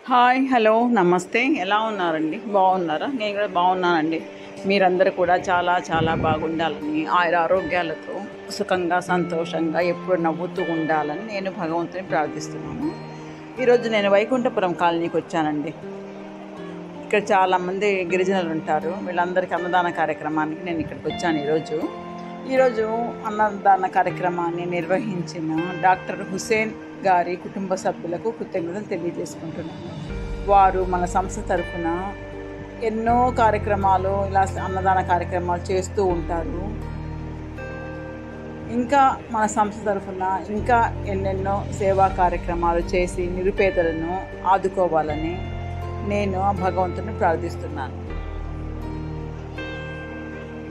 Hi hello నమస్తే. ఎలా ఉన్నారండి? బాగున్నారా? నేను కూడా బాగున్నానండి. మీరందరూ కూడా చాలా చాలా బాగుండాలని, ఆరోగ్యాలతో సుఖంగా సంతోషంగా ఎప్పుడు నవ్వుతూ ఉండాలని నేను భగవంతుని ప్రార్థిస్తున్నాను. ఈరోజు నేను వైకుంఠపురం కాలనీకి వచ్చానండి. ఇక్కడ చాలామంది గిరిజనులు ఉంటారు. వీళ్ళందరికీ అన్నదాన కార్యక్రమానికి నేను ఇక్కడికి వచ్చాను ఈరోజు అన్నదాన కార్యక్రమాన్ని నిర్వహించిన డాక్టర్ హుసేన్ గారి కుటుంబ సభ్యులకు కృతజ్ఞతలు తెలియజేసుకుంటున్నాను. వారు మన సంస్థ తరఫున ఎన్నో కార్యక్రమాలు ఇలా అన్నదాన కార్యక్రమాలు చేస్తూ ఉంటారు. ఇంకా మన సంస్థ తరఫున ఇంకా ఎన్నెన్నో సేవా కార్యక్రమాలు చేసి నిరుపేదలను ఆదుకోవాలని నేను భగవంతుని ప్రార్థిస్తున్నాను.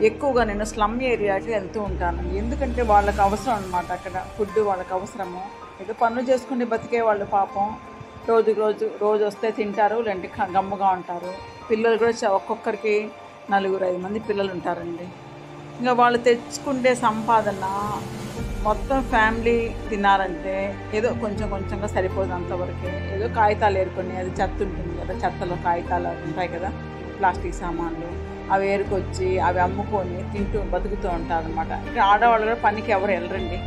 ఎక్కువగా నేను స్లమ్ ఏరియాకి వెళ్తూ ఉంటాను. ఎందుకంటే వాళ్ళకి అవసరం అనమాట. అక్కడ ఫుడ్ వాళ్ళకి అవసరము. ఏదో పనులు చేసుకుని బతికే వాళ్ళు పాపం రోజు వస్తే తింటారు, లేదంటే గమ్ముగా ఉంటారు. పిల్లలు కూడా ఒక్కొక్కరికి 4-5 మంది పిల్లలు ఉంటారండి. ఇంకా వాళ్ళు తెచ్చుకుంటే సంపాదన మొత్తం ఫ్యామిలీ తినాలంటే ఏదో కొంచెంగా సరిపోదు. అంతవరకే ఏదో కాగితాలు ఏరుకొని, అది చెత్త ఉంటుంది కదా, చెత్తలో కాగితాలు ఉంటాయి కదా, ప్లాస్టిక్ సామాన్లు, అవి ఏరుకొచ్చి అవి అమ్ముకొని తింటూ బతుకుతూ ఉంటారు అనమాట. ఇంకా ఆడవాళ్ళు కూడా పనికి ఎవరు వెళ్ళరండి.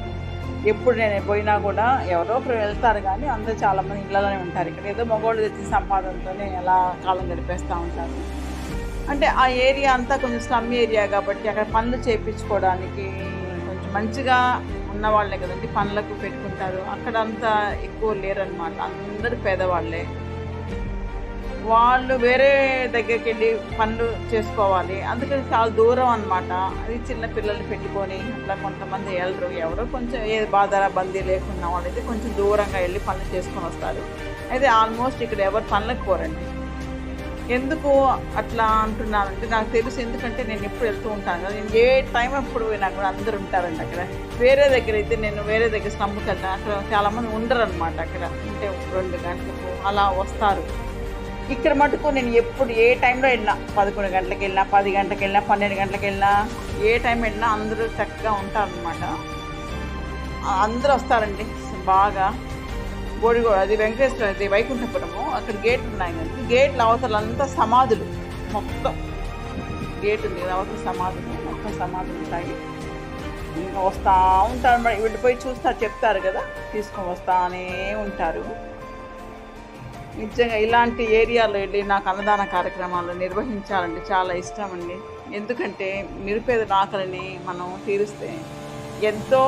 ఎప్పుడు నేను పోయినా కూడా ఎవరో ఒకరు వెళ్తారు, కానీ అందరూ చాలామంది ఇళ్ళలోనే ఉంటారు. ఇక్కడ ఏదో మగవాళ్ళు తెచ్చిన సంపాదనతోనే ఎలా కాలం గడిపేస్తూ ఉంటారు. అంటే ఆ ఏరియా అంతా కొంచెం స్లమ్ ఏరియా కాబట్టి అక్కడ పనులు చేయించుకోవడానికి కొంచెం మంచిగా ఉన్న వాళ్ళే కదండి పనులకు పెట్టుకుంటారు. అక్కడ అంతా ఎక్కువ లేరనమాట. అందరూ పేదవాళ్ళే. వాళ్ళు వేరే దగ్గరికి వెళ్ళి పనులు చేసుకోవాలి. అందుకని చాలా దూరం అనమాట. అది చిన్న పిల్లల్ని పెట్టుకొని అట్లా కొంతమంది వెళ్ళరు. ఎవరో కొంచెం ఏ బందీ లేకున్న వాళ్ళైతే కొంచెం దూరంగా వెళ్ళి పనులు చేసుకొని వస్తారు. అయితే ఆల్మోస్ట్ ఇక్కడ ఎవరు పనులకు పోరండి. ఎందుకు అట్లా అంటున్నానంటే నాకు తెలుసు. ఎందుకంటే నేను ఎప్పుడు వెళ్తూ ఉంటాను కదా, నేను ఏ టైం ఎప్పుడు పోయినా కూడా అందరూ ఉంటారండి అక్కడ. వేరే దగ్గర అయితే నేను వేరే దగ్గర స్లమ్కి వెళ్తాను. అక్కడ చాలామంది ఉండరు అనమాట. అక్కడ ఉంటే 2 గంటలకు అలా వస్తారు. ఇక్కడ మటుకు నేను ఎప్పుడు ఏ టైంలో వెళ్ళినా, 11 గంటలకు వెళ్ళినా, 10 గంటలకు వెళ్ళినా, 12 గంటలకు వెళ్ళినా, ఏ టైం వెళ్ళినా అందరూ చక్కగా ఉంటారనమాట. అందరూ వస్తారండి బాగా. అది వెంకటేశ్వర, అది వైకుంఠపురము. అక్కడ గేట్లు ఉన్నాయి కదండి. గేట్ల అవతలంతా సమాధులు, మొత్తం గేట్ ఉంది కదా, అవతల సమాధులు, మొత్తం సమాధులు ఉంటాయి. ఇంకా వస్తూ ఉంటారు మరి. వీళ్ళు పోయి చూస్తారు, చెప్తారు కదా, తీసుకొని వస్తానే ఉంటారు. నిజంగా ఇలాంటి ఏరియాలో వెళ్ళి నాకు అన్నదాన కార్యక్రమాలు నిర్వహించాలంటే చాలా ఇష్టం అండి. ఎందుకంటే నిరుపేదల ఆకలిని మనం తీరుస్తే ఎంతో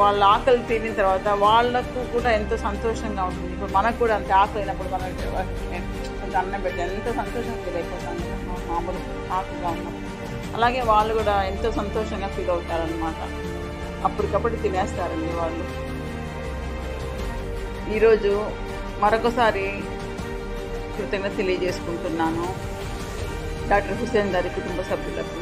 వాళ్ళ ఆకలి తీరిన తర్వాత వాళ్ళకు కూడా ఎంతో సంతోషంగా ఉంటుంది. ఇప్పుడు మనకు కూడా అంత ఆకలి అయినప్పుడు మనకు కొంచెం అన్నం పెట్టి ఎంతో సంతోషంగా ఫీల్ అయిపోతాం కదా, మామూలు ఆకలిగా ఉన్నప్పుడు. అలాగే వాళ్ళు కూడా ఎంతో సంతోషంగా ఫీల్ అవుతారనమాట. అప్పటికప్పుడు తినేస్తారండి వాళ్ళు. ఈరోజు మరొకసారి కృతజ్ఞత తెలియజేసుకుంటున్నాను డాక్టర్ హుసేన్ గారి కుటుంబ సభ్యులకు.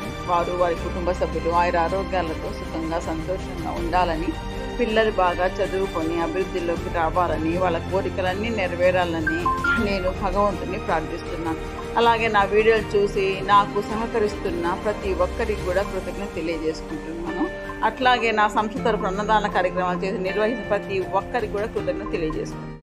వారి కుటుంబ సభ్యులు ఆరోగ్యాలతో సుఖంగా సంతోషంగా ఉండాలని, పిల్లలు బాగా చదువుకొని అభివృద్ధిలోకి రావాలని, వాళ్ళ కోరికలన్నీ నెరవేరాలని నేను భగవంతుని ప్రార్థిస్తున్నాను. అలాగే నా వీడియోలు చూసి నాకు సహకరిస్తున్న ప్రతి ఒక్కరికి కూడా కృతజ్ఞత తెలియజేసుకుంటున్నాను. అట్లాగే నా సంస్థ తరపున అన్నదాన కార్యక్రమాలు చేసి నిర్వహించిన ప్రతి ఒక్కరికి కూడా కృతజ్ఞత తెలియజేసుకుంటున్నాను.